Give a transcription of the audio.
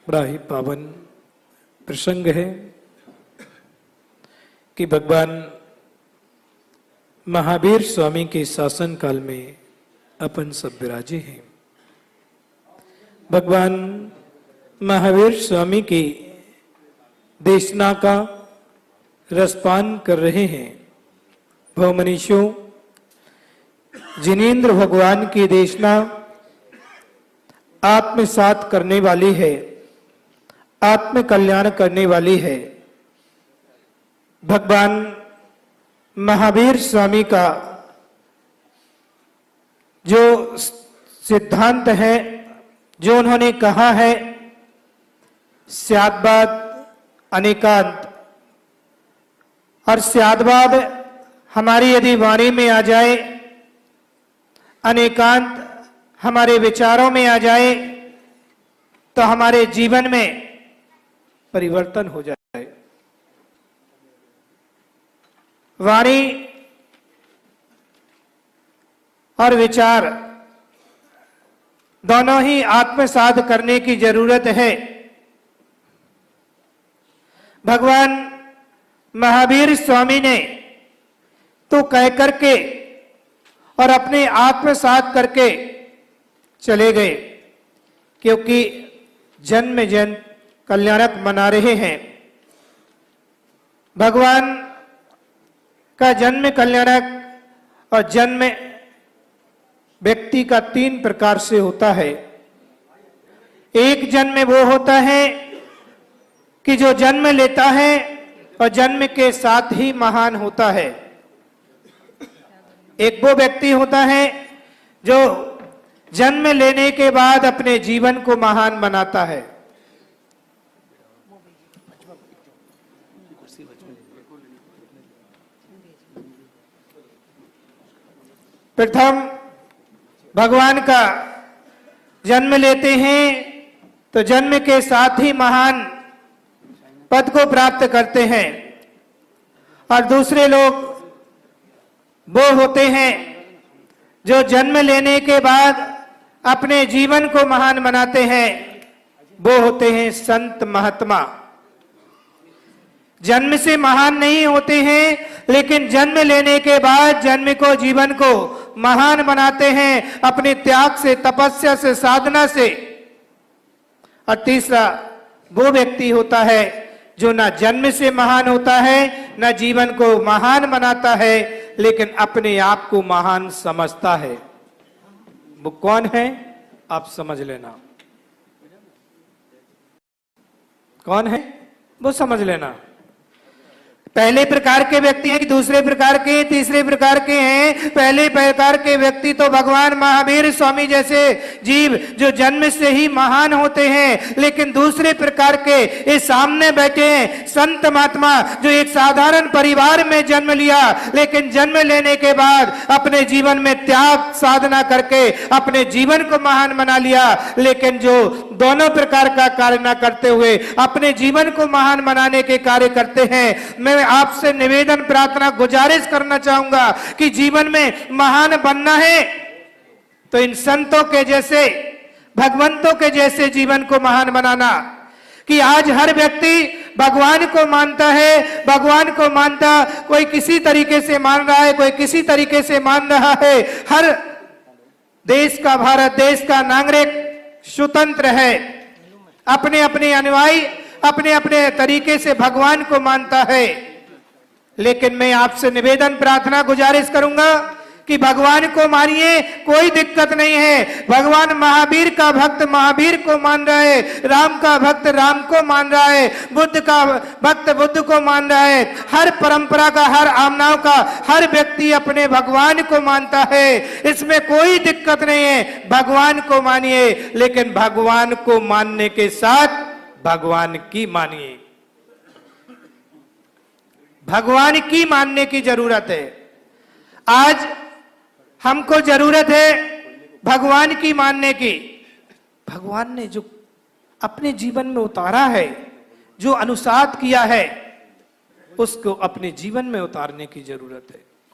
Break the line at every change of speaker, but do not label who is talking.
बड़ा ही पावन प्रसंग है कि भगवान महावीर स्वामी के शासन काल में अपन सब विराजे हैं। भगवान महावीर स्वामी की देशना का रसपान कर रहे हैं। भवमनीषों, जिनेन्द्र भगवान की देशना आत्मसात करने वाली है, आत्म कल्याण करने वाली है। भगवान महावीर स्वामी का जो सिद्धांत है, जो उन्होंने कहा है, स्याद्वाद अनेकांत, और स्याद्वाद हमारी यदि वाणी में आ जाए, अनेकांत हमारे विचारों में आ जाए, तो हमारे जीवन में परिवर्तन हो जाए। वाणी और विचार दोनों ही आत्मसात करने की जरूरत है। भगवान महावीर स्वामी ने तो कह करके और अपने आत्मसात करके चले गए, क्योंकि जन्म जन्म कल्याणक मना रहे हैं। भगवान का जन्म कल्याणक और जन्म व्यक्ति का 3 प्रकार से होता है। एक जन्म वो होता है कि जो जन्म लेता है और जन्म के साथ ही महान होता है। एक वो व्यक्ति होता है जो जन्म लेने के बाद अपने जीवन को महान बनाता है। प्रथम भगवान का जन्म लेते हैं तो जन्म के साथ ही महान पद को प्राप्त करते हैं, और दूसरे लोग वो होते हैं जो जन्म लेने के बाद अपने जीवन को महान बनाते हैं। वो होते हैं संत महात्मा। जन्म से महान नहीं होते हैं, लेकिन जन्म लेने के बाद जन्म को, जीवन को महान बनाते हैं अपने त्याग से, तपस्या से, साधना से। और तीसरा वो व्यक्ति होता है जो ना जन्म से महान होता है, ना जीवन को महान बनाता है, लेकिन अपने आप को महान समझता है। वो कौन है आप समझ लेना। कौन है वो समझ लेना। पहले प्रकार के व्यक्ति हैं कि दूसरे प्रकार के, तीसरे प्रकार के हैं। पहले प्रकार के व्यक्ति तो भगवान महावीर स्वामी जैसे जीव जो जन्म से ही महान होते हैं, लेकिन दूसरे प्रकार के ये सामने बैठे हैं संत महात्मा जो एक साधारण परिवार में जन्म लिया, लेकिन जन्म लेने के बाद अपने जीवन में त्याग साधना करके अपने जीवन को महान बना लिया। लेकिन जो दोनों प्रकार का कार्य न करते हुए अपने जीवन को महान बनाने के कार्य करते हैं, मैं आपसे निवेदन, प्रार्थना, गुजारिश करना चाहूंगा कि जीवन में महान बनना है तो इन संतों के जैसे, भगवंतों के जैसे जीवन को महान बनाना। कि आज हर व्यक्ति भगवान को मानता है, भगवान को मानता, कोई किसी तरीके से मान रहा है, कोई किसी तरीके से मान रहा है। हर देश का, भारत देश का नागरिक स्वतंत्र है, अपने अपने अनुयायी अपने अपने तरीके से भगवान को मानता है। लेकिन मैं आपसे निवेदन, प्रार्थना, गुजारिश करूंगा कि भगवान को मानिए, कोई दिक्कत नहीं है। भगवान महावीर का भक्त महावीर को मान रहा है, राम का भक्त राम को मान रहा है, बुद्ध का भक्त बुद्ध को मान रहा है। हर परंपरा का, हर आमनाव का हर व्यक्ति अपने भगवान को मानता है। इसमें कोई दिक्कत नहीं है। भगवान को मानिए, लेकिन भगवान को मानने के साथ भगवान की मानिए। भगवान की मानने की जरूरत है। आज हमको जरूरत है भगवान की मानने की। भगवान ने जो अपने जीवन में उतारा है, जो अनुसाद किया है, उसको अपने जीवन में उतारने की जरूरत है।